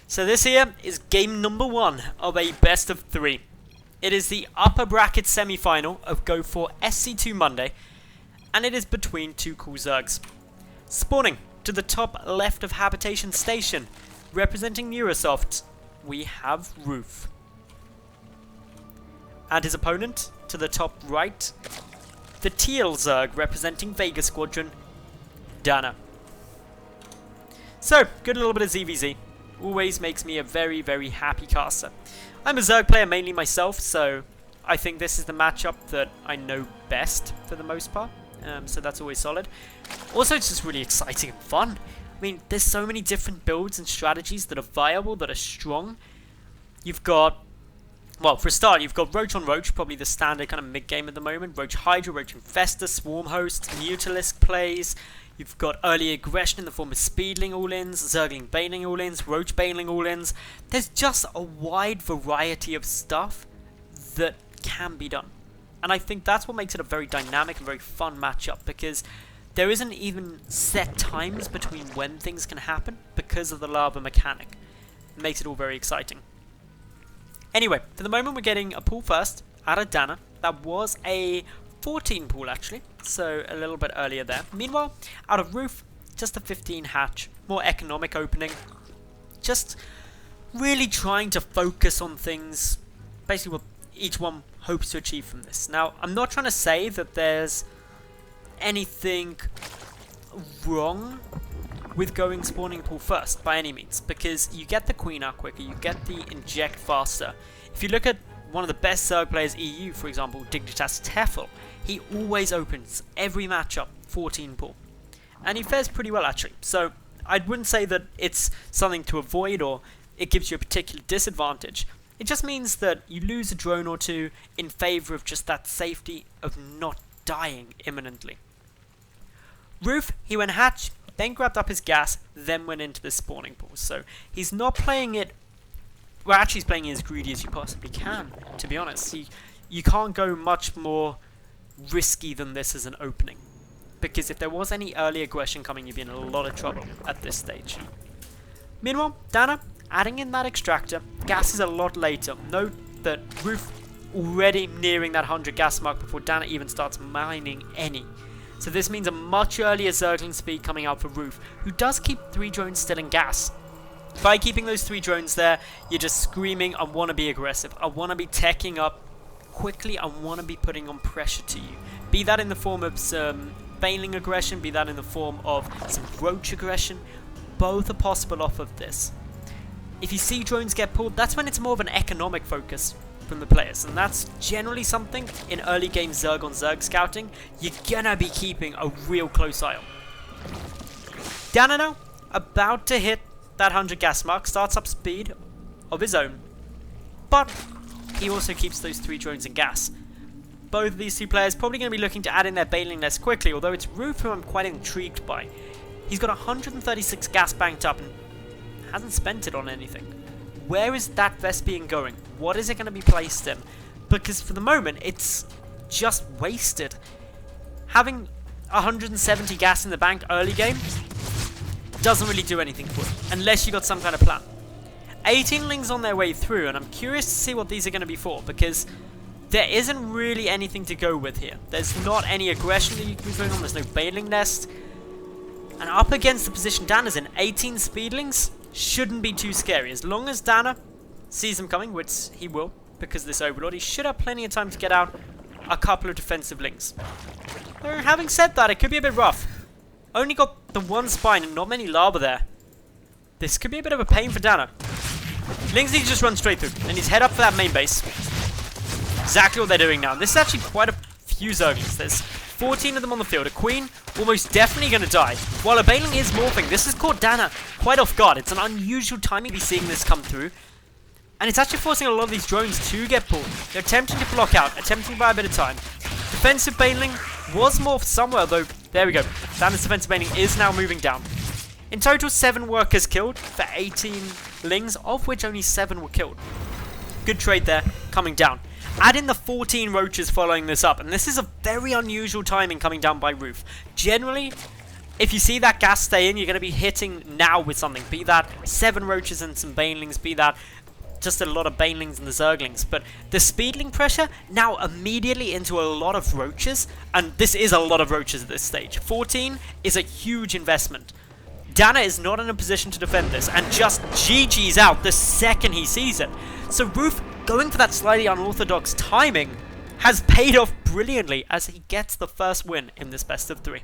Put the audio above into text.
So this here is game number 1 of a best of 3. It is the upper bracket semi-final of Go for SC2 Monday, and it is between two cool Zergs. Spawning to the top left of Habitation Station, representing Neurosoft, we have Roof. And his opponent to the top right, the teal Zerg representing Vega Squadron, DaNa. So, good little bit of ZvZ. Always makes me a very, very happy caster. I'm a Zerg player mainly myself, so I think this is the matchup that I know best for the most part. So that's always solid. Also, it's just really exciting and fun. I mean, there's so many different builds and strategies that are viable, that are strong. You've got, well, for a start, you've got Roach on Roach, probably the standard kind of mid-game at the moment. Roach Hydra, Roach Infestor, Swarm Host, Mutalisk plays. You've got early aggression in the form of Speedling all-ins, Zergling Baneling all-ins, Roach Baneling all-ins. There's just a wide variety of stuff that can be done. And I think that's what makes it a very dynamic and very fun matchup, because there isn't even set times between when things can happen because of the lava mechanic. It makes it all very exciting. Anyway, for the moment we're getting a pool first out of DaNa. That was a 14 pool actually, so a little bit earlier there. Meanwhile, out of Roof, just a 15 hatch, more economic opening. Just really trying to focus on things, basically what each one hopes to achieve from this. Now, I'm not trying to say that there's anything wrong with going spawning pool first by any means, because you get the queen out quicker, you get the inject faster. If you look at one of the best Zerg players EU, for example, Dignitas Tefl, he always opens every matchup 14 pool, and he fares pretty well actually. So I wouldn't say that it's something to avoid or it gives you a particular disadvantage. It just means that you lose a drone or two in favour of just that safety of not dying imminently. Roof, he went hatch, then grabbed up his gas, then went into the spawning pool. So he's not playing it, well actually he's playing it as greedy as you possibly can, to be honest. You can't go much more risky than this as an opening, because if there was any early aggression coming, you'd be in a lot of trouble at this stage. Meanwhile, DaNa adding in that extractor. Gas is a lot later. Note that Roof already nearing that 100 gas mark before DaNa even starts mining any. So this means a much earlier Zergling speed coming out for Roof, who does keep 3 drones still in gas. By keeping those 3 drones there, you're just screaming, I want to be aggressive. I want to be teching up quickly. I want to be putting on pressure to you. Be that in the form of some Baneling aggression, be that in the form of some Roach aggression. Both are possible off of this. If you see drones get pulled, that's when it's more of an economic focus from the players, and that's generally something in early game Zerg on Zerg scouting you're gonna be keeping a real close eye on. DaNa now, about to hit that 100 gas mark, starts up speed of his own, but he also keeps those 3 drones in gas. Both of these 2 players probably going to be looking to add in their Baneling less quickly, although it's Roof who I'm quite intrigued by. He's got 136 gas banked up and hasn't spent it on anything. Where is that Vespian going? What is it going to be placed in? Because for the moment, it's just wasted. Having 170 gas in the bank early game doesn't really do anything for it, unless you got some kind of plan. 18 lings on their way through, and I'm curious to see what these are going to be for, because there isn't really anything to go with here. There's not any aggression that you can be going on, there's no Baneling nest. And up against the position DaNa's in, 18 speedlings shouldn't be too scary. As long as DaNa sees them coming, which he will, because of this Overlord, he should have plenty of time to get out a couple of defensive lings. Having said that, it could be a bit rough. Only got the 1 spine and not many lava there. This could be a bit of a pain for DaNa. Lings need to just run straight through, and he's head up for that main base. Exactly what they're doing now. This is actually quite a few Zerglings. There's 14 of them on the field. A queen almost definitely going to die, while a Baneling is morphing. This has caught DaNa quite off guard. It's an unusual timing to be seeing this come through, and it's actually forcing a lot of these drones to get pulled. They're attempting to block out, attempting to buy a bit of time. Defensive Baneling was morphed somewhere, though. There we go. DaNa's defensive Baneling is now moving down. In total, 7 workers killed for 18 lings, of which only 7 were killed. Good trade there, coming down. Add in the 14 roaches following this up, and this is a very unusual timing coming down by Roof. Generally, if you see that gas stay in, you're going to be hitting now with something. Be that 7 roaches and some banelings, be that just a lot of banelings and the zerglings. But the speedling pressure now immediately into a lot of roaches, and this is a lot of roaches at this stage. 14 is a huge investment. DaNa is not in a position to defend this, and just GG's out the second he sees it. So Roof, going for that slightly unorthodox timing, has paid off brilliantly as he gets the first win in this best of 3.